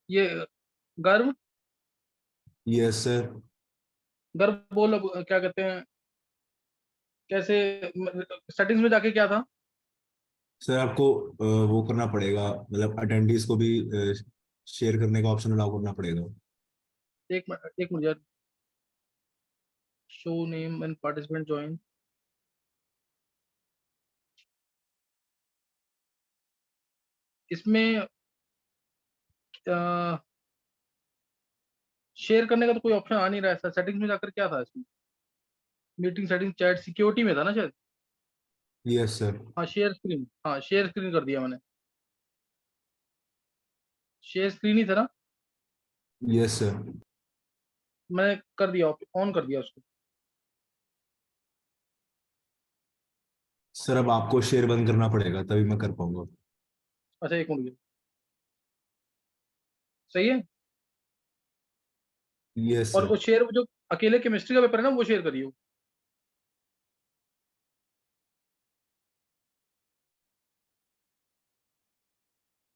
ये गर्व, yes sir. गर्व बोल, अब क्या कहते हैं, कैसे सेटिंग्स में जाके क्या था? सर आपको वो करना पड़ेगा, मतलब अटेंडीज को भी शेयर करने का ऑप्शन अलाउ करना पड़ेगा। एक मिनट यार, show name and participant join. इसमें शेयर करने का तो कोई ऑप्शन आ नहीं रहा है सर। सेटिंग्स में जाकर क्या था इसमें? मीटिंग सेटिंग, चैट, सिक्योरिटी में था ना शायद। Yes sir. हाँ शेयर स्क्रीन, हाँ शेयर स्क्रीन कर दिया मैंने। शेयर स्क्रीन ही था ना? Yes sir. मैंने कर दिया, ऑन कर दिया उसको। सर अब आपको शेयर बंद करना पड़ेगा तभी मैं कर पाऊंगा। अच्छा एक मिनट, सही है। यस और सर। वो शेयर, जो अकेले केमिस्ट्री का पेपर है ना, वो शेयर करियो।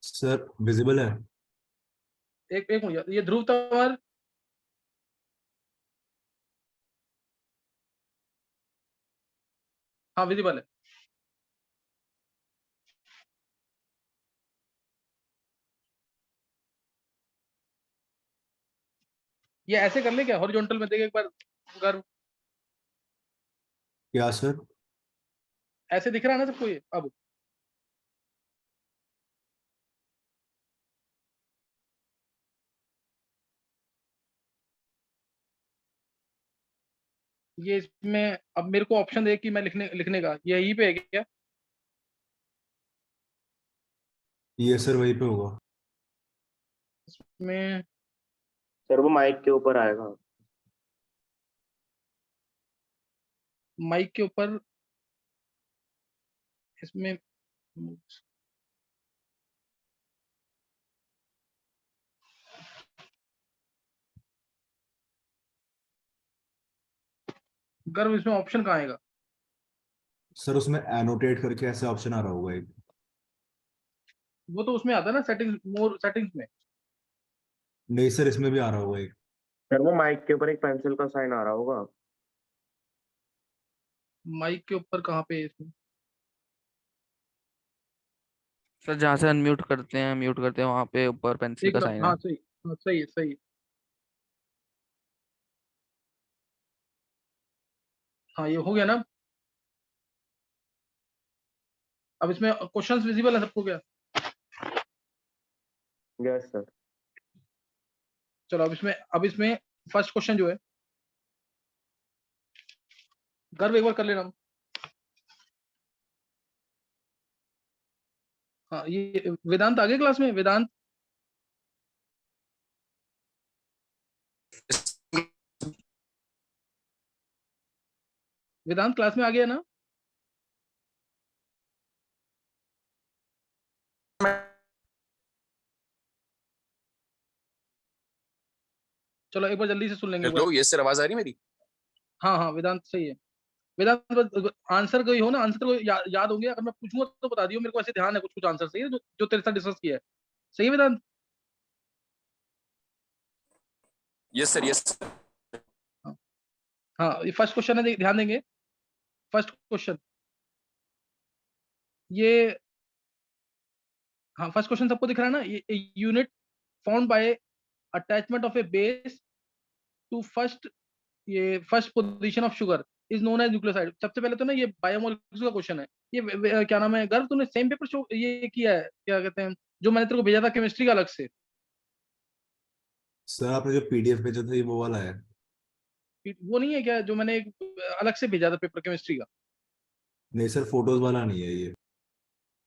सर विजिबल है। एक मिनट यार, ये ध्रुव तंवर, हाँ विजिबल है। ये ऐसे कर ले क्या, हॉरिजॉन्टल में देख एक बार गर्व, क्या सर? ऐसे दिख रहा है ना सबको ये अब? ये इसमें अब मेरे को ऑप्शन दे कि मैं लिखने लिखने का, ये यहीं पे है क्या? ये सर वहीं पे होगा। में सर वो माइक के ऊपर आएगा। माइक के ऊपर, इसमें गर्व, इसमें ऑप्शन कहाँ आएगा? सर उसमें एनोटेट करके ऐसे ऑप्शन आ रहा होगा एक। वो तो उसमें आता है ना, सेटिंग्स, मोर सेटिंग्स में। नहीं सर, इसमें भी आ रहा होगा एक। सर वो माइक के ऊपर एक पेंसिल का साइन आ रहा होगा। माइक के ऊपर कहाँ पे है इसमें? सर जहाँ से अनम्यूट करते हैं, म्यूट करते हैं, वहां पे ऊपर पेंसिल एक का मिनट, साइन हाँ है। सही, हाँ सही है, सही है। हाँ ये हो गया ना? अब इसमें क्वेश्चंस विजिबल है सबको क्या? Yes sir. चलो अब इसमें फर्स्ट क्वेश्चन जो है, गर्व एक बार कर लेना। हाँ ये वेदांत आ गए क्लास में, वेदांत, वेदांत क्लास में आ गया ना? चलो एक बार जल्दी से सुन लेंगे एक बार। हेलो, ये सर आवाज आ रही है मेरी? हाँ हाँ वेदांत सही है। वेदांत आंसर कोई हो ना, आंसर को याद होंगे, अगर मैं पूछूंगा तो बता दियो मेरे को, ऐसे ध्यान है कुछ कुछ आंसर सही है जो तेरे साथ डिस्कस किया है। सही है वेदांत? Yes sir, yes. हाँ हाँ, ये फर्स्ट क्वेश्चन है, ध्यान देंगे। फर्स्ट क्वेश्चन ये, हाँ फर्स्ट क्वेश्चन सबको दिख रहा है ना? ये unit found by attachment of a base to first, ये first position of sugar is known as nucleoside. सबसे पहले तो ना ये बायोमोलिक्यूल्स का क्वेश्चन है। ये क्या नाम है गर्व, तूने सेम पेपर शो ये किया है, क्या कहते हैं, जो मैंने तेरे को भेजा था केमिस्ट्री का अलग से? सर आपने जो पीडीएफ भेजा था ये वो वाला है? वो नहीं है क्या जो मैंने एक अलग से भेजा था पेपर केमिस्ट्री का? नहीं सर, फोटोज वाला नहीं है ये।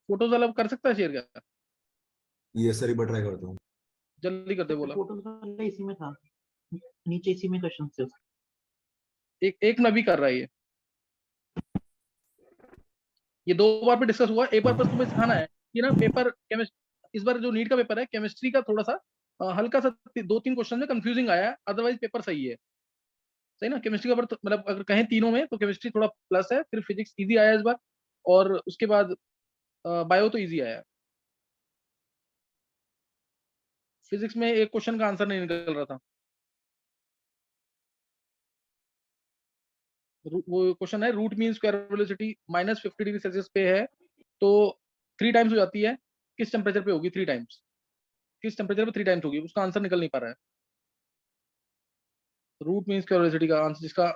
फोटोज वाला कर सकता है शेयर क्या? ये सर एक बार ट्राई करता हूँ। जल्दी कर दे बोला। फोटो वाला इसी में था, नीचे इसी में क्वेश्चन थे। एक एक में भी कर रहा है ये दो बार पे डिस्कस हुआ। एक बार बस तुम्हें सिखाना है कि ना पेपर केमिस्ट्री, इस बार जो नीट का पेपर है केमिस्ट्री का, थोड़ा सा हल्का सा दो तीन क्वेश्चन में कंफ्यूजिंग आया है, अदरवाइज पेपर सही है। सही ना? केमिस्ट्री का पेपर मतलब अगर कहें तीनों में तो केमिस्ट्री थोड़ा प्लस है, फिर फिजिक्स इजी आया इस बार, और उसके बाद बायो तो इजी आया है। फिजिक्स में एक क्वेश्चन का आंसर नहीं निकल रहा था। वो क्वेश्चन है root mean square velocity -50 degree Celsius पे है, तो 3 टाइम्स हो जाती है, किस टेम्परेचर पे होगी 3 टाइम्स, किस टेम्परेचर पे 3 टाइम्स होगी, उसका आंसर निकल नहीं पा रहा है। रूट मीन स्क्वायर वेलोसिटी का आंसर, जिसका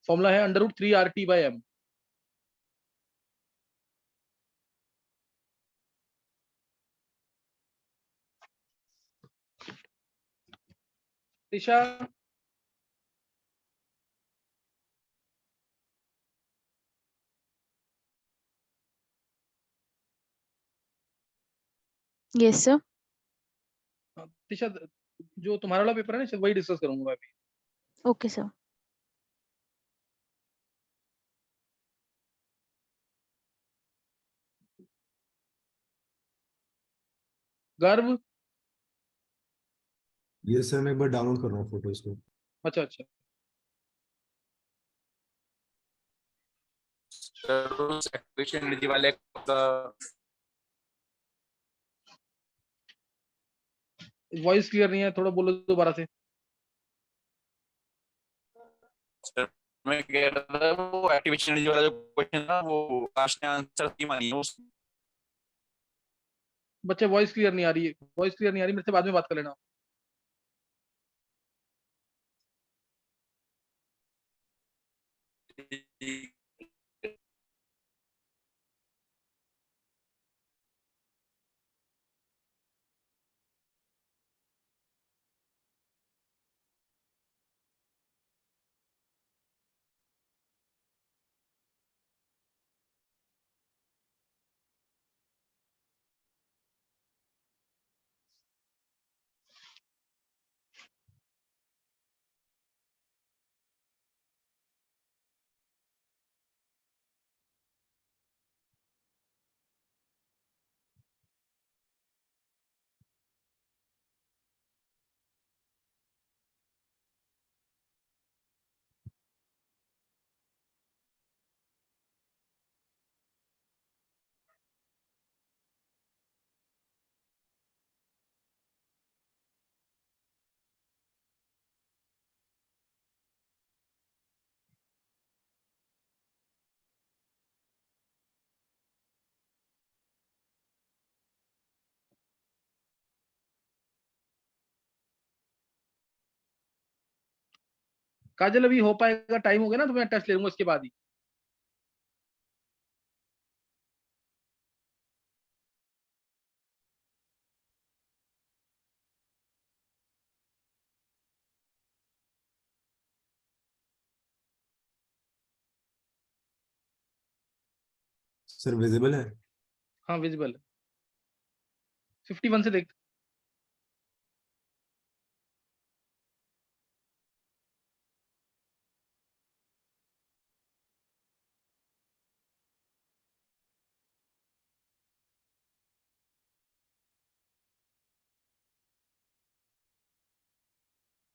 फॉर्मूला है √3 RT/m। दिशा, यस सर। दिशा जो तुम्हारा वाला पेपर है ना, वही डिस्कस करूंगा मैं अभी। Okay sir. गर्व, ये सर मैं एक बार डाउनलोड कर रहा हूँ फोटोज को। अच्छा अच्छा, सर उस एक्टिवेशन एनर्जी वाले का वॉइस क्लियर नहीं है, थोड़ा बोलो दोबारा से। सर मैं कह रहा था वो एक्टिवेशन एनर्जी वाला जो क्वेश्चन था वो लास्ट ने आंसर की मानी है उस बच्चे वॉइस क्लियर नहीं आ रही है, वॉइस क्लियर नहीं आ रही, मेरे से बाद में बात कर लेना। काजल, अभी हो पाएगा? टाइम हो गया ना, तो मैं टेस्ट ले लूंगा इसके बाद ही। सर विजिबल है? हाँ विजिबल है, 51 से देख।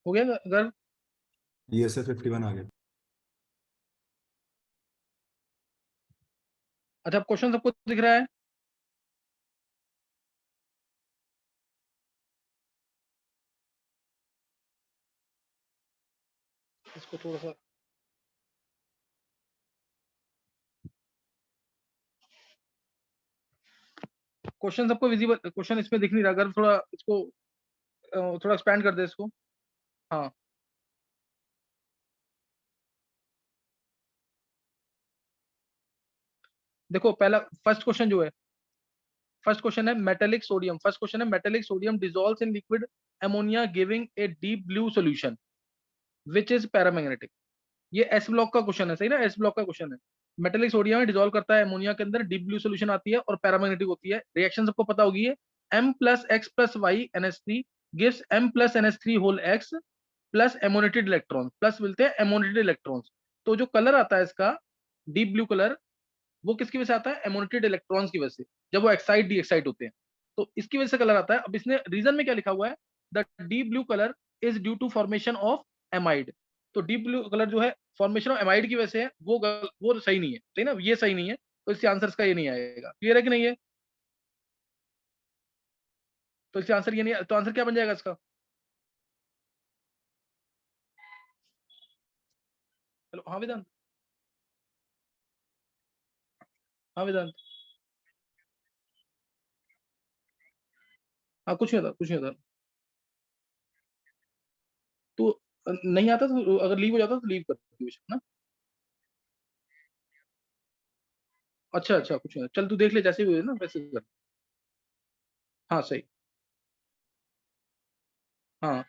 हो गया गर्व? ये सर 51 आ गया। अच्छा, अब क्वेश्चन सबको दिख रहा है? इसको थोड़ा सा क्वेश्चन सबको विजिबल, क्वेश्चन इसमें दिख नहीं रहा, गर्व थोड़ा इसको थोड़ा एक्सपैंड कर दे इसको। हाँ, देखो पहला फर्स्ट क्वेश्चन जो है, फर्स्ट क्वेश्चन है मेटेलिक सोडियम, फर्स्ट क्वेश्चन है metallic sodium dissolves in liquid ammonia giving a deep blue solution which is paramagnetic. ये एस ब्लॉक का क्वेश्चन है, सही ना, एस ब्लॉक का क्वेश्चन है। मेटेलिक सोडियम में डिसॉल्व करता है अमोनिया के अंदर, डीप ब्लू सॉल्यूशन आती है और पैरामैग्नेटिक होती है। रिएक्शन सबको पता होगी है, M+X+Y NH3 gives M+NH3 whole X plus ammoniated electron, plus मिलते हैं एमोनेटेड इलेक्ट्रॉन्स। तो जो कलर आता है इसका डीप ब्लू कलर, वो किसकी वजह से आता है? एमोनेटेड इलेक्ट्रॉन्स की वजह से, जब वो एक्साइट डी एक्साइट होते हैं, तो इसकी वजह से कलर आता है। अब इसने रीजन में क्या लिखा हुआ है? The deep blue colour is due to formation of amide. तो डीप ब्लू कलर जो है फॉर्मेशन ऑफ एमाइड की वजह से है, वो सही नहीं है, सही ना, ये सही नहीं है, तो इसके आंसर का ये नहीं आएगा। क्लियर है कि नहीं है? तो इसका आंसर ये नहीं है, तो आंसर क्या बन जाएगा इसका? चलो हाँ वेदांत, हाँ वेदांत, हाँ कुछ नहीं होता, कुछ नहीं होता। तो नहीं आता तो अगर लीव हो जाता तो लीव कर ना। अच्छा अच्छा, कुछ नहीं, चल तू देख ले, जैसे भी हुए ना वैसे कर। हाँ सही। हाँ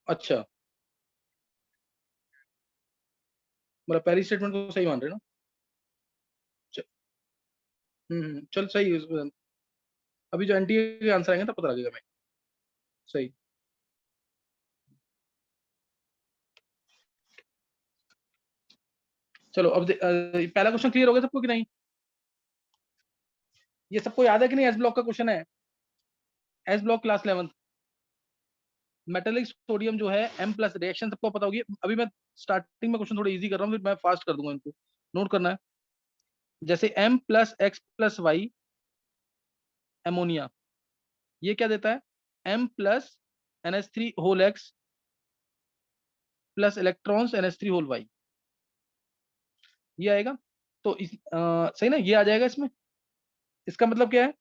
अच्छा, मतलब पहली स्टेटमेंट को सही मान रहे हो ना? च- चल सही है अभी जो एनटीए के आंसर आएंगे तब पता लगेगा मैं। सही। चलो अब पहला क्वेश्चन क्लियर हो गया सबको कि नहीं? ये सबको याद है कि नहीं? एस ब्लॉक का क्वेश्चन है, S block class 11 metallic sodium जो है M प्लस, रिएक्शन सबको पता होगी। अभी मैं स्टार्टिंग में क्वेश्चन थोड़ा इजी कर रहा हूँ, फिर मैं फास्ट कर दूंगा, इनको नोट करना है। जैसे M plus X plus Y ammonia, ये क्या देता है? M plus NH3 whole X plus electrons NH3 whole Y, ये आएगा। तो सही ना, ये आ जाएगा इसमें। इसका मतलब क्या है?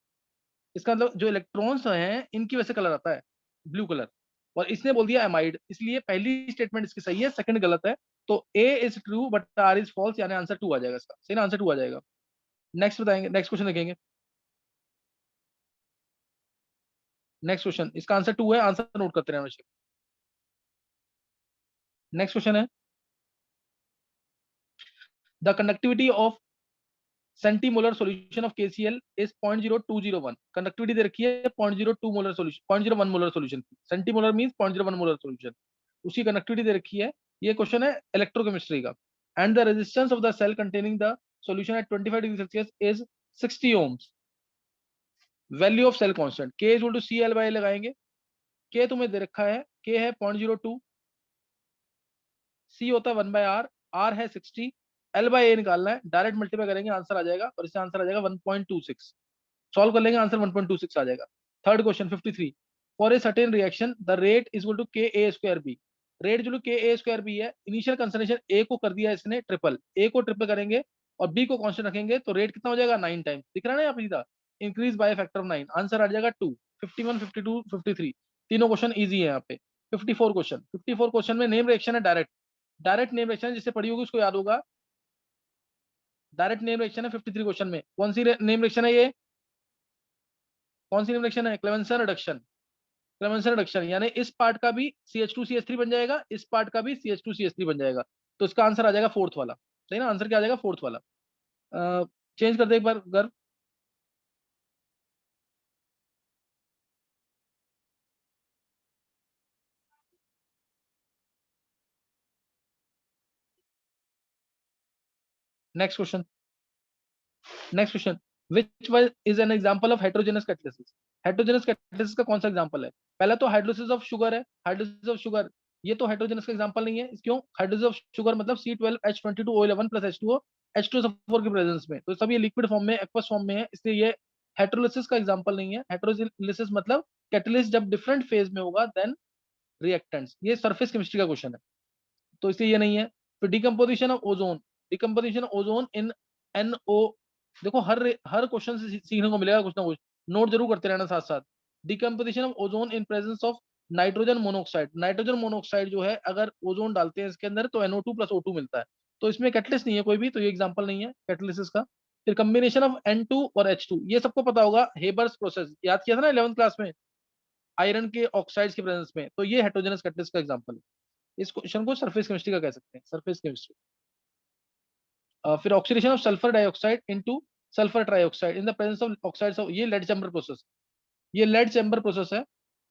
इसका मतलब जो इलेक्ट्रॉन्स हैं इनकी वजह से कलर आता है ब्लू कलर, और इसने बोल दिया एमाइड, इसलिए पहली स्टेटमेंट इसकी सही है, सेकंड गलत है। तो A is true but R is false, यानी आंसर 2 आ जाएगा इसका। सही ना, आंसर 2 आ जाएगा। नेक्स्ट बताएंगे, नेक्स्ट क्वेश्चन देखेंगे। नेक्स्ट क्वेश्चन, इसका आंसर 2 है, आंसर नोट करते रहना। नेक्स्ट क्वेश्चन है, the conductivity of centimolar solution of KCl is 0.0201। Conductivity दे रखी है 0.02 मोलर सॉल्यूशन, 0.01 मोलर सॉल्यूशन की। सेंटीमोलर मींस 0.01 मोलर सॉल्यूशन, उसकी कंडक्टिविटी दे रखी है। ये क्वेश्चन है इलेक्ट्रोकेमिस्ट्री का। And the resistance of the cell containing the solution at 25 degree celsius is 60 ohms। Value of cell constant K is equal to CL/L लगाएंगे। K तुम्हें दे रखा है, K है 0.02, C होता है 1/R, R है 60, L/A निकालना है, डायरेक्ट मल्टीप्लाई करेंगे आंसर आ जाएगा, और इससे आंसर आ जाएगा 1.26। सॉल्व कर लेंगे, आंसर 1.26 आ जाएगा। Third question 53, for a certain reaction the rate is equal to KA²B। Rate जो KA²B है, इनिशियल कंसंट्रेशन A को कर दिया इसने ट्रिपल, A को ट्रिपल करेंगे और B को कांस्टेंट रखेंगे, तो रेट कितना हो जाएगा? 9 टाइम्स। दिख रहा है ना यहाँ पे सीधा, increase by factor of 9, answer आ जाएगा 2। 51, 52, 53, तीनों क्वेश्चन इजी है यहाँ पे। 54 क्वेश्चन, 54 क्वेश्चन में नेम रिएक्शन है डायरेक्ट, डायरेक्ट नेम रिएक्शन जिससे पढ़ी होगी उसको याद होगा। डायरेक्ट नेम रिएक्शन है 53 क्वेश्चन में। कौन सी नेम रिएक्शन है ये? कौन सी नेम रिएक्शन है? Clemmensen reduction. क्लेमेंसन रिडक्शन यानी इस पार्ट का भी CH2CH3 बन जाएगा, इस पार्ट का भी CH2CH3 बन जाएगा, तो इसका आंसर आ जाएगा फोर्थ वाला। सही ना, आंसर क्या आ जाएगा? फोर्थ वाला। चेंज कर दे एक बार गर्व। Next question, next question, which one is an example of heterogeneous catalysis? Heterogeneous catalysis का कौन सा एग्जांपल है? पहला तो हाइड्रोलिसिस ऑफ शुगर है, हाइड्रोलिसिस ऑफ शुगर, ये तो हेटेरोजेनस का एग्जांपल नहीं है। क्यों? हाइड्रोलिसिस ऑफ शुगर मतलब C12H22O11 प्लस H2SO4 के प्रेजेंस में, तो सब ये लिक्विड फॉर्म में, एक्वस फॉर्म में है, इसलिए ये हेटेरोलिसिस का एग्जांपल नहीं है। हेटेरोलिसिस मतलब कैटलिस्ट जब डिफरेंट फेज में होगा देन रिएक्टेंट्स, ये सरफेस केमिस्ट्री का क्वेश्चन है, तो इसलिए ये नहीं है। फिर decomposition of ozone, decomposition of ozone in NO, देखो हर क्वेश्चन से सीखने को मिलेगा कुछ ना कुछ, नोट जरूर करते रहना साथ साथ। Decomposition of ozone in presence of nitrogen monoxide, nitrogen monoxide जो है अगर ओजोन डालते हैं इसके अंदर तो NO2 प्लस O2 मिलता है, तो इसमें कैटलिस्ट नहीं है कोई भी, तो ये एग्जांपल नहीं है कैटलिसिस का। फिर कॉम्बिनेशन ऑफ N2 और H2, ये सबको पता होगा, हेबर्स प्रोसेस याद किया था ना 11th क्लास में, आयरन के ऑक्साइड्स के प्रेजेंस में, तो ये हेटेरोजेनस कैटलिस्ट का एग्जांपल है। इस क्वेश्चन को सरफेस केमिस्ट्री का कह सकते हैं, सरफेस केमिस्ट्री। फिर oxidation of sulphur dioxide into sulphur trioxide in the presence of oxides of, ये लेड चैम्बर प्रोसेस, ये लेड चैम्बर प्रोसेस है,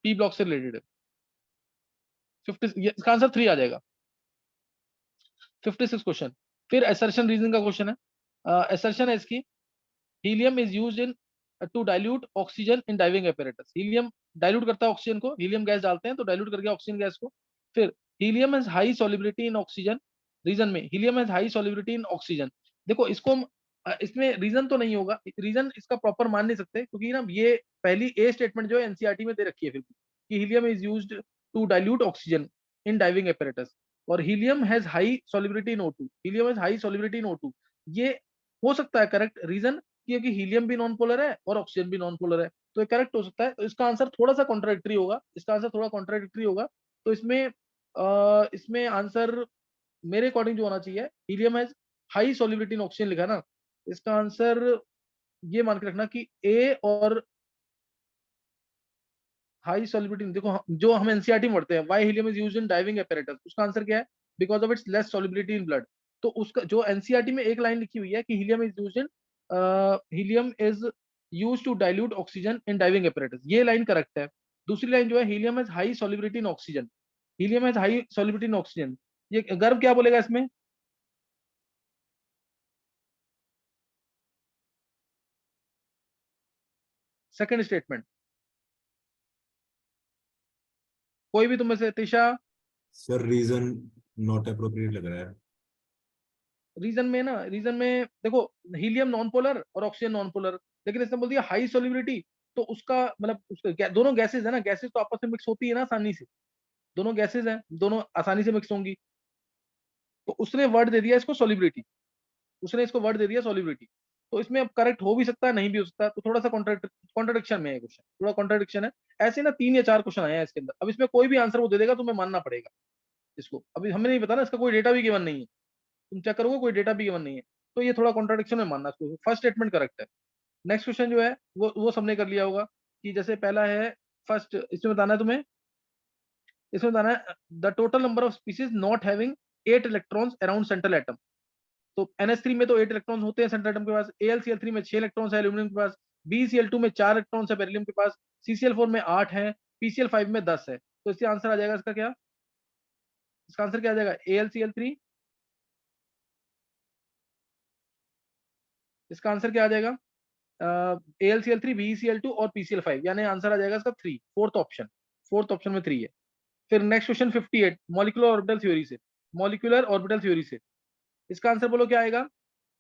P ब्लॉक से रिलेटेड है। 50, इसका आंसर 3 आ जाएगा। 56 क्वेश्चन, फिर असर्शन रीजन का क्वेश्चन है। असर्शन है इसकी, helium is used in to dilute oxygen in diving apparatus, helium dilute करता है ऑक्सीजन को, हीलियम गैस डालते हैं तो डाइल्यूट करके ऑक्सीजन गैस को। फिर helium has high solubility in oxygen, reason में helium has high solubility in oxygen, देखो इसको इसमें रीजन तो नहीं होगा, रीजन इसका प्रॉपर मान नहीं सकते, क्योंकि ना ये पहली ए स्टेटमेंट जो है एनसीईआरटी में दे रखी है फिर भी, कि helium is used to dilute oxygen in diving apparatus, और helium has high solubility in O2, helium has high solubility in O2। ये हो सकता है करेक्ट रीजन, क्योंकि हीलियम भी नॉन पोलर है और ऑक्सीजन भी नॉन पोलर है, तो ये करेक्ट हो सकता है। तो इसका आंसर थोड़ा सा कॉन्ट्राडिक्टरी होगा, इसका आंसर थोड़ा कॉन्ट्राडिक्टरी होगा। तो इसमें आंसर मेरे अकॉर्डिंग जो होना चाहिए, helium has high solubility in oxygen लिखा ना, इसका आंसर ये मान के रखना कि ए और हाई सॉल्युबिलिटी, देखो जो हम एनसीईआरटी में पढ़ते हैं why helium is used in diving apparatus, उसका आंसर क्या है, because of its less solubility in blood. तो उसका जो एनसीईआरटी में एक लाइन लिखी हुई है कि helium is used to dilute oxygen in diving apparatus, ये लाइन करेक्ट है। दूसरी लाइन जो है helium has high solubility in oxygen, helium has high solubility in oxygen, ये गर्भ क्या बोलेगा इसमें? सेकंड स्टेटमेंट, कोई भी तुम में से, Tisha? Sir reason not appropriate लग रहा है। रीजन में देखो, हीलियम नॉन पोलर और ऑक्सीजन नॉन पोलर, लेकिन इसने बोल दिया हाई सॉल्युबिलिटी, तो उसका मतलब उसका दोनों गैसेज है ना, गैसेज तो आपस में मिक्स होती है ना आसानी से, दोनों गैसेज हैं, दोनों आसानी से मिक्स होंगी, तो उसने वर्ड दे दिया इसको सॉल्युबिलिटी, उसने इसको वर्ड दे दिया सॉल्युबिलिटी। तो इसमें अब करेक्ट हो भी सकता है, नहीं भी हो सकता है, तो थोड़ा सा कॉन्ट्रडिक्शन में है क्वेश्चन, थोड़ा कॉन्ट्रडिक्शन है। ऐसे ना 3 या 4 क्वेश्चन आए हैं इसके अंदर, अब इसमें कोई भी आंसर वो दे देगा, तुम्हें मानना पड़ेगा इसको। अभी हमें नहीं पता ना, इसका कोई डेटा भी गिवन नहीं है, तुम चेक करोगे कोई डेटा भी गिवन नहीं है, तो ये थोड़ा कॉन्ट्रडिक्शन में मानना इसको। फर्स्ट स्टेटमेंट करेक्ट है। नेक्स्ट क्वेश्चन जो है वो सबने कर लिया होगा, कि जैसे पहला है फर्स्ट, इसमें बताना है तुम्हें, इसमें बताना है the total number of species not having 8 electrons around central atom. तो NH3 में तो 8 इलेक्ट्रॉन होते हैं सेंट्रल एटम के पास, AlCl3 में 6 इलेक्ट्रॉन्स है एल्यूमिनियम के पास, BeCl2 में 4 इलेक्ट्रॉन्स है बेरिलियम के पास, CCl4 में 8 है, PCl5 में 10 है। तो इसका आंसर आ जाएगा इसका क्या, इसका आंसर क्या आ जाएगा? AlCl3, इसका आंसर क्या आ जाएगा? AlCl3, BeCl2 और PCl5, यानी आंसर आ जाएगा इसका 3, फोर्थ ऑप्शन में 3 है। फिर next question 58, molecular orbital theory से, मॉलिक्यूलर ऑर्बिटल थ्योरी से इसका आंसर बोलो क्या आएगा?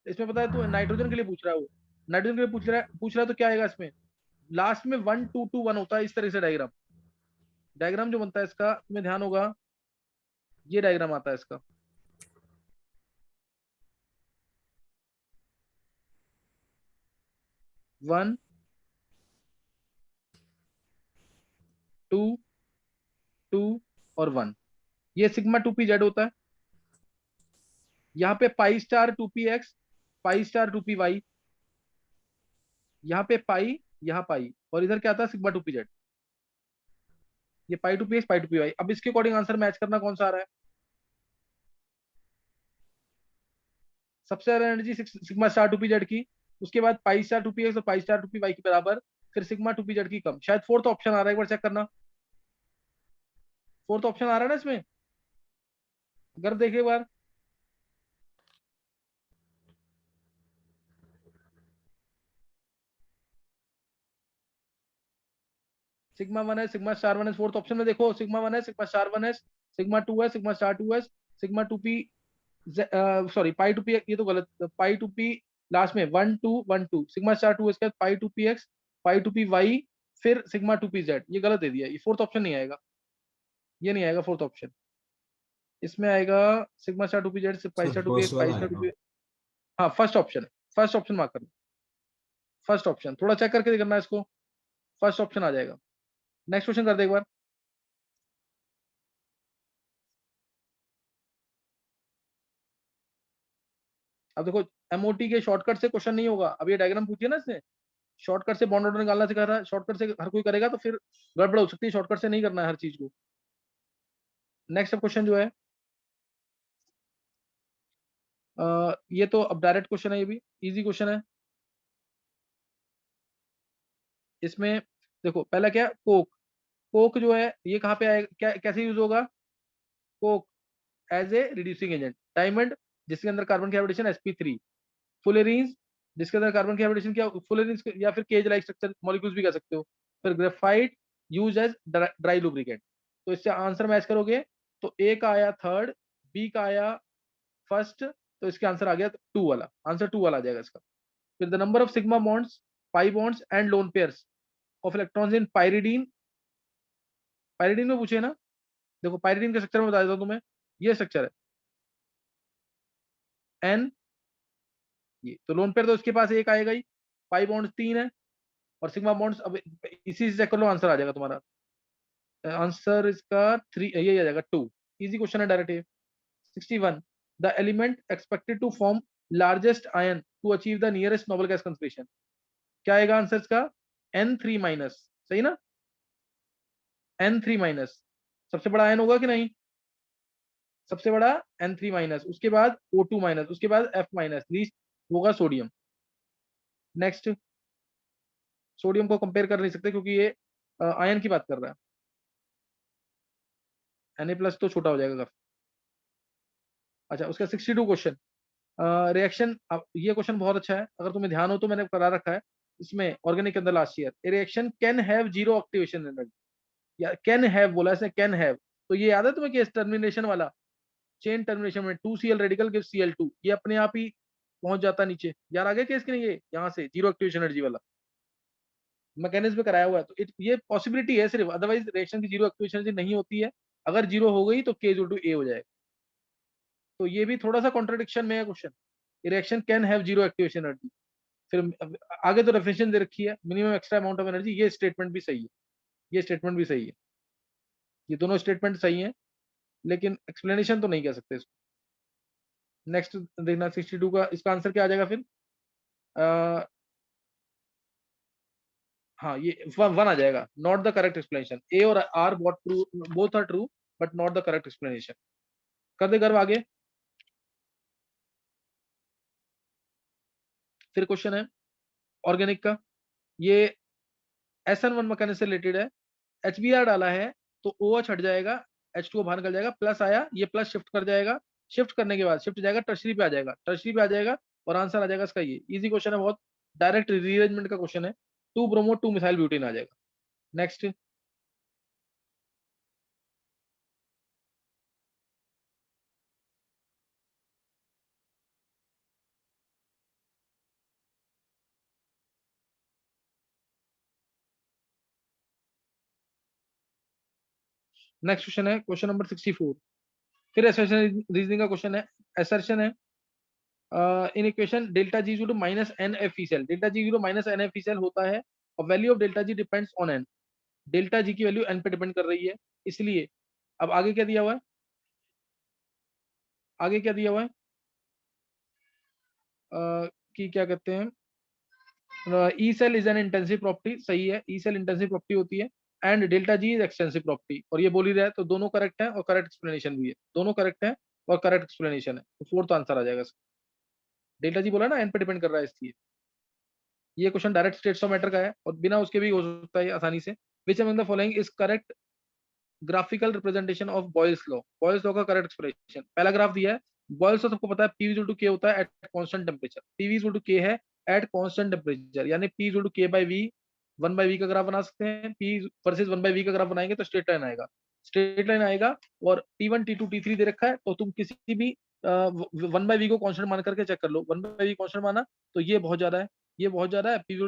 इसमें पता है तो नाइट्रोजन के लिए पूछ रहा है वो, नाइट्रोजन के लिए पूछ रहा है, तो क्या आएगा इसमें? लास्ट में 1 2 2 1 होता है, इस तरह से डायग्राम जो बनता है इसका, तुम्हें ध्यान होगा, ये डायग्राम आता है इसका, वन टू टू और 1, ये सिग्मा 2p z होता है। यहाँ पे pi star 2px, pi star 2py, यहाँ पे पाई, यहाँ पाई, और इधर क्या आता है? सिग्मा 2pz, ये पाई 2px पाई 2py। अब इसके अकॉर्डिंग आंसर मैच करना कौन सा आ रहा है? सबसे ज्यादा एनर्जी सिग्मा स्टार 2pz की, उसके बाद पाई स्टार 2px और पाई स्टार 2py के बराबर, फिर सिग्मा 2pz की कम। शायद फोर्थ ऑप्शन आ रहा है, एक बार चेक करना, फोर्थ ऑप्शन आ रहा है ना इसमें, अगर देखे एक बार, सिग्मा 1 है, सिग्मा स्टार 1 है, फोर्थ ऑप्शन में देखो, सिग्मा 1 है, सिग्मा स्टार 1 है, सिग्मा 2 है, सिग्मा स्टार 2 है, सिग्मा 2p, सॉरी पाई 2p, ये तो गलत, पाई 2p लास्ट में 1 2 1 2, सिग्मा स्टार 2 इसके बाद पाई 2px, पाई 2py, फिर सिग्मा 2pz, ये गलत दे दिया, ये फोर्थ ऑप्शन नहीं आएगा, ये नहीं आएगा फोर्थ ऑप्शन। इसमें आएगा सिग्मा स्टार 2pz, पाई सर स्टार 2px, फर्स्ट पाई वाला स्टार आएगा। 2p, हाँ फर्स्ट ऑप्शन है, फर्स्ट ऑप्शन मार्क करना, फर्स्ट ऑप्शन थोड़ा चेक करके करना है इसको, फर्स्ट ऑप्शन आ जाएगा। नेक्स्ट क्वेश्चन कर दे एक बार। अब देखो, एमओटी के शॉर्टकट से क्वेश्चन नहीं होगा, अब ये डायग्राम पूछिए ना इसने, शॉर्टकट से बॉन्ड ऑर्डर निकालना सिखा रहा है, शॉर्टकट से हर कोई करेगा तो फिर गड़बड़ हो सकती है, शॉर्टकट से नहीं करना है हर चीज को। नेक्स्ट क्वेश्चन जो है, ये तो अब डायरेक्ट क्वेश्चन है, ये भी इजी क्वेश्चन है। इसमें देखो पहला क्या, कोक, कोक जो है ये कहाँ पे आएगा, क्या कैसे यूज होगा? Coke as a reducing agent, diamond जिसके अंदर कार्बन की हाइब्रिडेशन sp3, फुलेरीन्स जिसके अंदर कार्बन की हाइब्रिडेशन क्या, फुलेरीन्स या फिर केज लाइक स्ट्रक्चर मॉलिक्यूल्स भी कह सकते हो, फिर graphite use as dry lubricant. तो इससे आंसर मैच करोगे, तो ए का आया थर्ड, बी का आया फर्स्ट, तो इसका आंसर आ गया 2 वाला, आंसर 2 वाला आ जाएगा इसका। फिर the number of sigma bonds, pi bonds and lone pairs of electrons in pyridine. Pyridine में पूछे ना, देखो पाइरिडीन के स्ट्रक्चर में बता देता हूं तुम्हें, ये स्ट्रक्चर है एन, ये तो लोन पेयर तो इसके पास एक आएगा ही, पाई बॉन्ड्स 3 है और सिग्मा बॉन्ड्स, अब इसी से चेक कर लो, आंसर आ जाएगा तुम्हारा। आंसर इसका 3, ये आ जाएगा 2। इजी क्वेश्चन है डायरेक्ट ये। 61 the element expected to form largest ion to achieve the nearest noble gas concentration, क्या आएगा आंसर इसका? N3 माइनस, सही ना? N3 माइनस सबसे बड़ा आयन होगा कि नहीं? सबसे बड़ा N3 माइनस, उसके बाद O2 माइनस, उसके बाद F माइनस, लीस्ट होगा सोडियम। नेक्स्ट, सोडियम को कंपेयर कर नहीं सकते क्योंकि ये आयन की बात कर रहा है, Na+ तो छोटा हो जाएगा काफी। अच्छा, उसका 62 क्वेश्चन, रिएक्शन, ये क्वेश्चन बहुत अच्छा है, अगर तुम्हें ध्यान हो तो मैंने करा रखा है इसमें ऑर्गेनिक के अंदर last year. A reaction can have zero activation energy, या कैन हैव बोला ऐसे, कैन हैव, तो ये याद है तुम्हें केस टर्मिनेशन वाला, चेन टर्मिनेशन में 2Cl रेडिकल गिव Cl2, ये अपने आप ही पहुंच जाता नीचे, यार आगे केस की नहीं, ये यहाँ से जीरो एक्टिवेशन एनर्जी वाला मैकेनिज्म में कराया हुआ है, तो ये पॉसिबिलिटी है सिर्फ, अदरवाइज रिएक्शन की जीरो एक्टिवेशन एनर्जी नहीं होती है, अगर जीरो हो गई तो K=A हो जाएगा। तो ये भी थोड़ा सा कॉन्ट्रडिक्शन में है question, reaction can have zero activation energy, फिर आगे तो डेफिनेशन दे रखी है minimum extra amount of energy, ये स्टेटमेंट भी सही है, ये स्टेटमेंट भी सही है, ये दोनों स्टेटमेंट सही हैं, लेकिन एक्सप्लेनेशन तो नहीं कह सकते इसको। नेक्स्ट देखना 62 का, इसका आंसर क्या आ जाएगा फिर? हाँ, ये 1 आ जाएगा, not the correct explanation. A और R both are true but not the correct explanation. कर दे गर्व आगे। फिर क्वेश्चन है ऑर्गेनिक का, ये SN1 मैकेनिज्म से रिलेटेड है, HBr डाला है तो OH हट जाएगा, H2O बाहर निकल जाएगा, प्लस आया, ये प्लस शिफ्ट कर जाएगा, शिफ्ट करने के बाद शिफ्ट जाएगा टर्शरी पे आ जाएगा, टर्शरी पे आ जाएगा और आंसर आ जाएगा इसका ये। इजी क्वेश्चन है बहुत, डायरेक्ट रीअरेंजमेंट का क्वेश्चन है, 2 ब्रोमो 2 मिथाइल ब्यूटेन आ जाएगा। नेक्स्ट, नेक्स्ट क्वेश्चन है क्वेश्चन नंबर 64, फिर असर्शन रीजनिंग का क्वेश्चन है। असर्शन है in equation delta G equal to minus n F E cell, delta G equal to minus n F E cell होता है और value of delta G depends on n, delta G की value N पे depend कर रही है, इसलिए अब आगे क्या दिया हुआ है, आगे क्या दिया हुआ है कि क्या कहते हैं, E cell is an intensive property, सही है, ई सेल इंटेंसिव प्रॉपर्टी होती है, and delta G is extensive property, और ये बोल ही रहा है तो दोनों करेक्ट है और करेक्ट एक्सप्लेनेशन भी है, दोनों करेक्ट है और करेक्ट एक्सप्लेनेशन है, तो फोर्थ आंसर आ जाएगा। डेल्टा जी बोला ना एन पे डिपेंड कर रहा है, इसलिए ये question direct states of matter का है और बिना उसके भी हो सकता है आसानी से। Which among the following is correct graphical representation of Boyle's law, Boyle's law का करेक्ट एक्सप्रेशन, पहला ग्राफ दिया है, बॉयल्स लॉ सबको पता है P इक्वल टू K होता है at constant temperature, PV equal to K है एट कांस्टेंट टेंपरेचर, यानी P equal to K by V, 1/V का ग्राफ बना सकते हैं, P वर्सेस 1/V का ग्राफ बनाएंगे तो स्ट्रेट लाइन आएगा, स्ट्रेट लाइन आएगा, और T1 T2 T3 दे रखा है, तो तुम किसी भी 1/V को कांस्टेंट मान करके चेक कर लो, 1/V कांस्टेंट माना तो ये बहुत ज्यादा है, ये बहुत ज्यादा है, P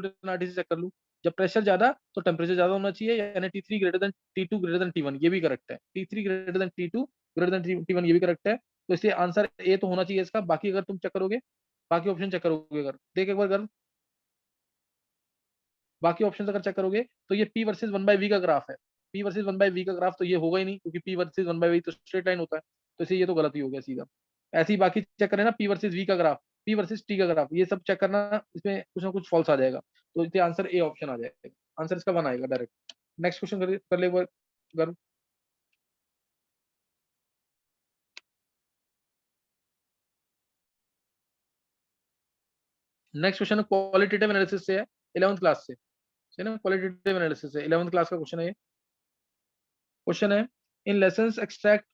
से चेक कर लो, जब प्रेशर ज्यादा तो टेम्परेचर ज्यादा होना चाहिए, यानी T3 greater than T2 greater than T1, ये भी करेक्ट है, T3 greater than T2 greater than T1, ये भी करेक्ट है, तो इसलिए आंसर ए तो होना चाहिए इसका। बाकी अगर तुम चेक करोगे, बाकी ऑप्शन चेक करोगे, अगर देख एक बार कर, बाकी ऑप्शन अगर चेक करोगे तो ये P वर्सेस 1/V का ग्राफ है, P वर्सेस 1/V का ग्राफ तो ये होगा ही नहीं, क्योंकि P वर्सेस 1/V तो स्ट्रेट लाइन होता है, तो इसलिए ये तो गलत ही हो गया सीधा। ऐसे ही बाकी चेक करें ना, P वर्सेस V का ग्राफ, P वर्सेस T का ग्राफ, ये सब चेक करना, इसमें कुछ ना कुछ फॉल्स आ जाएगा, तो इसलिए आंसर ए ऑप्शन आ जाएगा, आंसर इसका 1 आएगा डायरेक्ट। नेक्स्ट क्वेश्चन कर ले एक बार गर्व। नेक्स्ट क्वेश्चन क्वालिटेटिव एनालिसिस से है, 11th क्लास से, है ना, क्वालिटेटिव एनालिसिस है, 11th क्लास का क्वेश्चन है ये। क्वेश्चन है in Lassaigne's extract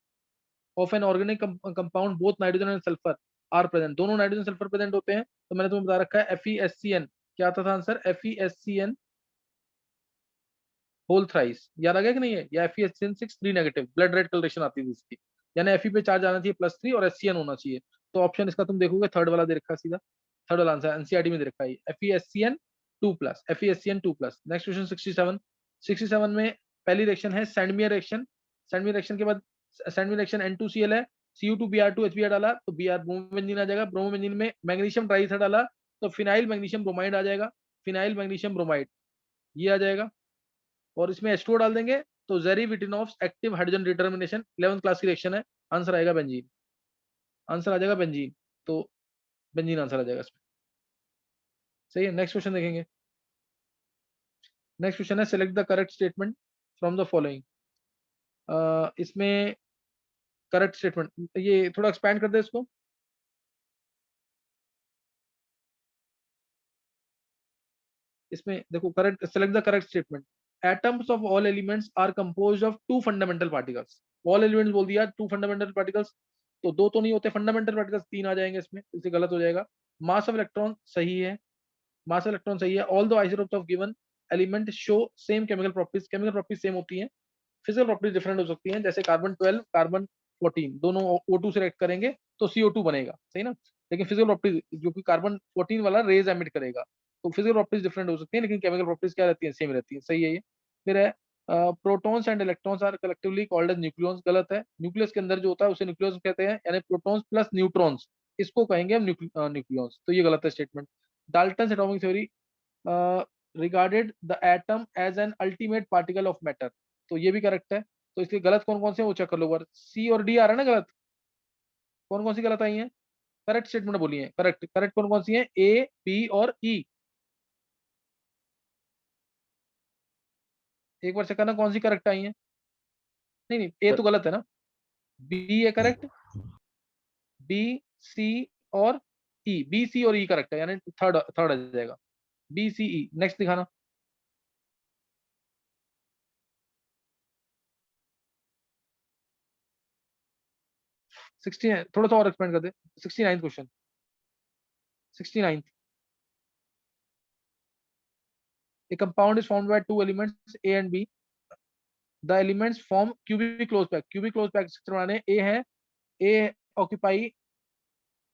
of an organic compound both nitrogen and sulphur are present, दोनों नाइट्रोजन सल्फर प्रेजेंट होते हैं, तो मैंने तुम्हें बता रखा है FeSCN, क्या आता था आंसर, FeSCN होल थ्राइस, याद आ गया कि नहीं है, या FeSCN6 3 negative, blood red colouration आती थी इसकी, यानी Fe पे चार्ज आना चाहिए +3 और SCN होना चाहिए, तो ऑप्शन इसका तुम देखोगे थर्ड वाला दे रखा है सीधा, थर्ड वाला आंसर एनसीईआरटी में दे रखा है FeSCN 2+, FeSCN 2+। नेक्स्ट क्वेश्चन 67 में पहली रिएक्शन है सैंडमियर रिएक्शन। सैंडमियर रिएक्शन के बाद सैंडमियर रिएक्शन N2Cl है, Cu2Br2 HBr डाला तो Br ब्रोमोबेंजीन आ जाएगा। ब्रोमोबेंजीन में मैग्नीशियम ट्राइथर डाला तो फिनाइल मैग्नीशियम ब्रोमाइड आ जाएगा, फिनाइल मैग्नीशियम ब्रोमाइड ये आ जाएगा। और इसमें H2O डाल देंगे तो Zerewitinoff's active hydrogen determination 11th class की रिएक्शन है, आंसर आएगा बेंजीन, आंसर आ जाएगा बेंजीन। तो बेंजीन आंसर आ जाएगा इसमें, सही है। नेक्स्ट क्वेश्चन देखेंगे। नेक्स्ट क्वेश्चन है select the correct statement from the following. इसमें करेक्ट स्टेटमेंट, ये थोड़ा एक्सपैंड कर दे इसको। इसमें देखो correct, select the correct statement. Atoms of all elements are composed of 2 fundamental particles. All elements बोल दिया 2 फंडामेंटल पार्टिकल्स, तो 2 तो नहीं होते फंडामेंटल पार्टिकल्स, 3 आ जाएंगे इसमें, इससे गलत हो जाएगा। मास ऑफ इलेक्ट्रॉन सही है, मास ऑफ इलेक्ट्रॉन सही है। All the isotopes of given element show same chemical properties, chemical properties same होती हैं, फिजिकल प्रॉपर्टीज डिफरेंट हो सकती हैं। जैसे कार्बन 12 कार्बन 14 दोनों O2 से रिएक्ट करेंगे तो CO2 बनेगा, सही ना। लेकिन फिजिकल प्रॉपर्टीज जो कि कार्बन 14 वाला रेज एमिट करेगा, तो फिजिकल प्रॉपर्टीज डिफरेंट हो सकती हैं लेकिन केमिकल प्रॉपर्टीज क्या रहती हैं, सेम रहती है, सही है ये। फिर है protons and electrons are collectively called as nucleons, गलत है। न्यूक्लियस के अंदर जो होता है उसे न्यूक्लियस कहते हैं, यानी प्रोटॉन्स प्लस न्यूट्रॉन्स इसको कहेंगे हम न्यूक्लियॉन्स, तो ये गलत है statement. Dalton's atomic theory regarded the atom as an ultimate particle of matter, तो ये भी करेक्ट है। तो इसलिए गलत कौन कौन से वो चेक कर लो, सी और डी आ रहा है ना गलत, कौन कौन सी गलत आई है, करेक्ट स्टेटमेंट बोली है, करेक्ट करेक्ट कौन कौन सी है, ए बी और ई। एक बार चेक करना कौन सी करेक्ट आई है। नहीं नहीं, ए तो गलत है ना, बी है करेक्ट, बी सी और ई, बी सी और ई करेक्ट है, यानी थर्ड थर्ड आ जाएगा, बी सी ई। नेक्स्ट दिखाना। थोड़ा सा और एक्सपेंड कर दे। 69 question, 69। A compound is formed by 2 elements A and B. The elements form cubic close pack, cubic close pack structure बनाने A है, A occupy,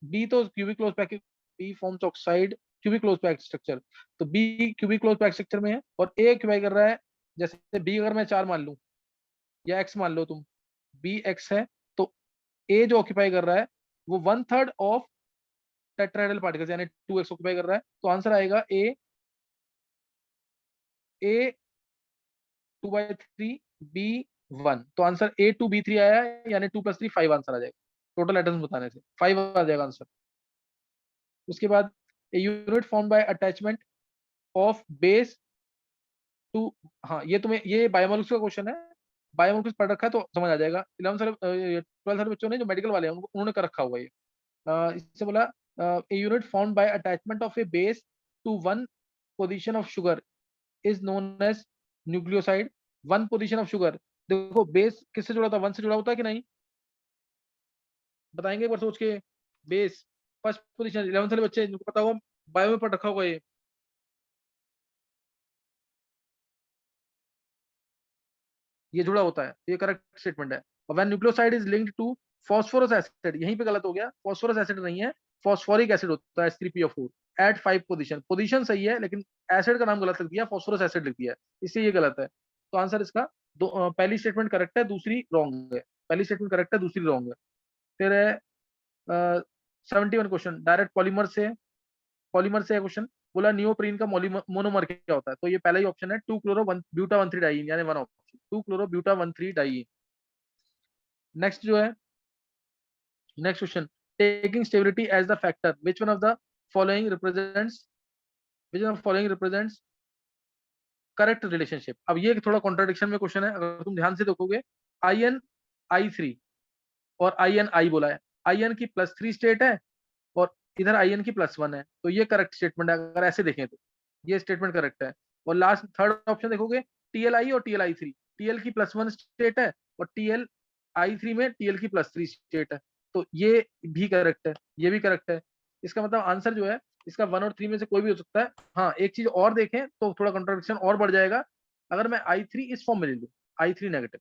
B तो cubic close pack, B forms oxide cubic close pack structure, तो B cubic close pack structure में है और A occupy कर रहा है, जैसे B अगर मैं 4 मान लूं या X मान लो तुम, B X है तो A जो ऑक्यूपाई कर रहा है वो 1/3 ऑफ टेट्राहेड्रल पार्टिकल्स यानी 2x ऑक्यूपाई कर रहा है, तो आंसर आएगा A 2/3 B1, तो आंसर A 2 B3 आया है, यानी 2 + 3 5 आंसर आ जाएगा, टोटल एटम्स बताने से 5 आ जाएगा आंसर। उसके बाद a unit form by attachment of base to, हाँ ये तुम्हें ये बायोमोलिक्यूल्स का क्वेश्चन है, बायोमोलिक्यूल्स पढ़ रखा है तो समझ आ जाएगा। 12th वाले बच्चों ने जो मेडिकल वाले हैं उन्होंने कर रखा हुआ ये। इससे बोला a unit form by attachment of a base to one position of sugar is known as nucleoside. One position of sugar, देखो बेस किससे जुड़ा होता है, वन से जुड़ा होता है कि नहीं, बताएंगे एक बार सोच के। बेस फर्स्ट पोजीशन 11th वाले बच्चे जिनको पता होगा, बायो में पढ़ रखा होगा ये जुड़ा होता है, ये करेक्ट स्टेटमेंट है। और when nucleoside is linked to phosphorus acid, यहीं पे गलत हो गया, फॉस्फोरस एसिड नहीं है, फॉस्फोरिक एसिड होता है H3PO4 एट 5 पोजीशन, पोजीशन सही है लेकिन एसिड का नाम गलत लिख दिया, फॉस्फोरस एसिड लिख दिया, इससे ये गलत है। तो आंसर इसका पहली स्टेटमेंट करेक्ट है, दूसरी रॉन्ग है, पहली स्टेटमेंट करेक्ट है, दूसरी रॉन्ग है। फिर है 71 क्वेश्चन, डायरेक्ट पॉलीमर से है क्वेश्चन, बोला नियोप्रीन का मोनोमर क्या होता है, तो ये पहला ही ऑप्शन है 2-chloro-buta-1,3 डाइईन, यानी one option 2-chloro-buta-1,3 diene. Next जो है, next question, taking stability as the factor which one of the following represents correct relationship. अब ये थोड़ा कॉन्ट्राडिक्शन में क्वेश्चन है, अगर तुम ध्यान से देखोगे, IN I3 और IN I बोला है, IN की +3 स्टेट है और इधर IN की +1 है, तो ये करेक्ट स्टेटमेंट है अगर ऐसे देखें तो, ये स्टेटमेंट करेक्ट है। और लास्ट थर्ड ऑप्शन देखोगे, TLI और TLI3, TL की +1 स्टेट है और TLI3 में TL की +3 स्टेट है, तो ये भी करेक्ट है, ये भी करेक्ट है। इसका मतलब आंसर जो है इसका 1 और 3 में से कोई भी हो सकता है। हाँ एक चीज और देखें तो थोड़ा कंट्राडिक्शन और बढ़ जाएगा, अगर मैं I3 इस फॉर्म में ले लूं, I3 नेगेटिव,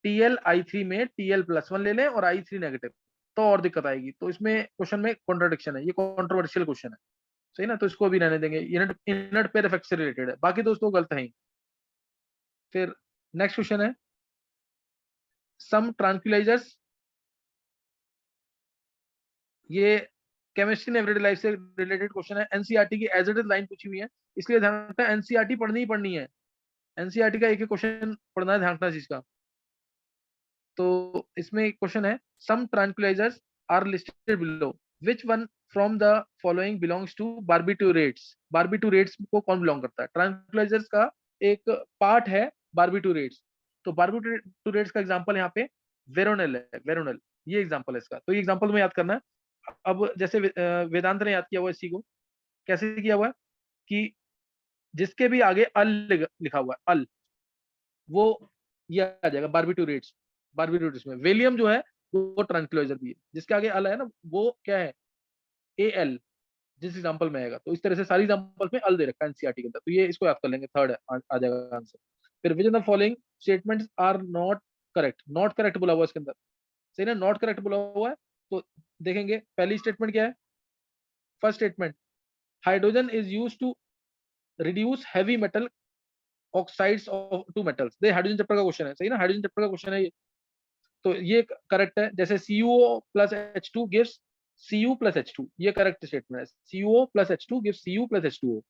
TL I3 में TL +1 ले लें और I3 नेगेटिव, तो और दिक्कत आएगी। तो इसमें क्वेश्चन में कॉन्ट्राडिक्शन है, ये कॉन्ट्रोवर्शियल क्वेश्चन है, सही ना, तो इसको भी रहने देंगे, इनर्ट पेयर इफेक्ट से रिलेटेड है, बाकी दोस्तों गलत है ही। फिर नेक्स्ट क्वेश्चन है सम ट्रांक्विलाइजर्स, ये केमिस्ट्री एंड एवरीडे लाइफ से रिलेटेड क्वेश्चन है, एनसीईआरटी की एज इट इज लाइन पूछी हुई है, इसलिए ध्यान रखना एनसीईआरटी पढ़नी ही पढ़नी है, एनसीईआरटी का एक एक क्वेश्चन पढ़ना है, ध्यान रखना चीज का। तो इसमें क्वेश्चन है some tranquilizers are listed below, which one from the following belongs to barbiturates. Barbiturates को कौन बिलोंग करता है? ट्रांक्विलाइजर्स का एक पार्ट है बार्बिटूरेट्स, तो बार्बिटूरेट्स का एग्जांपल यहाँ पे वेरोनिल है, वेरोनिल ये एग्जांपल है इसका। तो ये एग्जांपल में याद करना है। अब जैसे वेदांत ने याद किया हुआ इसी को, कैसे किया हुआ है कि जिसके भी आगे अल लिखा हुआ है, अल, वो ये आ जाएगा बार्बिटूरेट्स। बार्बिटूरेट्स में वेलियम जो है वो ट्रांक्विलाइजर भी है, जिसके आगे अल है ना वो क्या है, एल, जिस एग्जांपल में आएगा। तो इस तरह से सारी एग्जांपल में अल दे रखा है एनसीईआरटी के अंदर, तो ये इसको याद कर लेंगे, थर्ड आ जाएगा आंसर। फिर which in the following statements are not correct, not correct बोला हुआ इसके अंदर, सही ना, नॉट करेक्ट बोला हुआ है। तो देखेंगे पहली स्टेटमेंट क्या है, first statement, hydrogen is used to reduce heavy metal oxides of to metals. ये हाइड्रोजन चैप्टर का क्वेश्चन है, सही ना, हाइड्रोजन चैप्टर का क्वेश्चन है ये, तो ये करेक्ट है। जैसे CuO plus H2 gives Cu plus H2, ये करेक्ट स्टेटमेंट है, CuO plus H2 gives Cu plus H2O।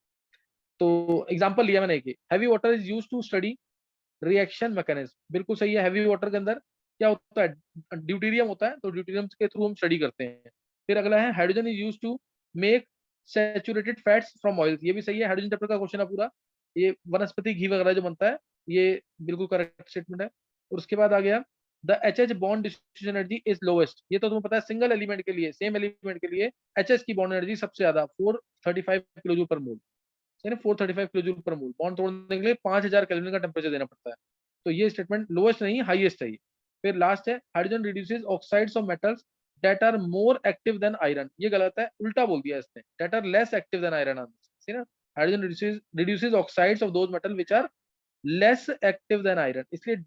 तो एग्जांपल लिया मैंने एक, heavy water is used to study reaction mechanism, बिल्कुल सही है। हैवी वाटर के अंदर क्या होता है, ड्यूटेरियम होता है, तो ड्यूटेरियम के थ्रू हम स्टडी करते हैं। फिर अगला है hydrogen is used to make saturated fats from oil, ये भी सही है, हाइड्रोजन चैप्टर का क्वेश्चन है पूरा, ये वनस्पति घी वगैरह जो बनता है, ये बिल्कुल करेक्ट स्टेटमेंट है। और उसके बाद आ गया the H bond distribution energy is lowest, ये तो तुम्हें पता है, सिंगल एलिमेंट के लिए, सेम एलिमेंट के लिए एच की बॉन्ड एनर्जी सबसे ज्यादा 435 किलो जूल पर मोल, है ना, 435 किलो जूल पर मोल। बॉन्ड तोड़ने के लिए 5000 केल्विन का टेम्परेचर देना पड़ता है, तो ये स्टेटमेंट लोएस्ट नहीं हाईएस्ट है। फिर लास्ट है hydrogen reduces oxides of metals that are more active than iron, ये गलत है, उल्टा बोल दिया इसने, that are less active than iron, है ना, hydrogen reduces oxides of those metal which are less active than iron. इसलिए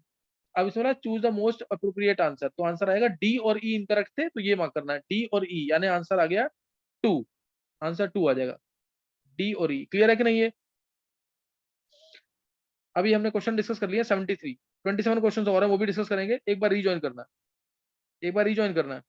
अब इसमें ना choose the most appropriate answer, तो आंसर आएगा डी और ई इनकरेक्ट थे, तो ये मार्क करना है, डी और ई, यानी आंसर आ गया 2, आंसर 2 आ जाएगा, डी और ई। क्लियर है कि नहीं? ये अभी हमने क्वेश्चन डिस्कस कर लिया 73, 27 क्वेश्चन और है, वो भी डिस्कस करेंगे। एक बार रिजॉइन करना, एक बार रिजॉइन करना है।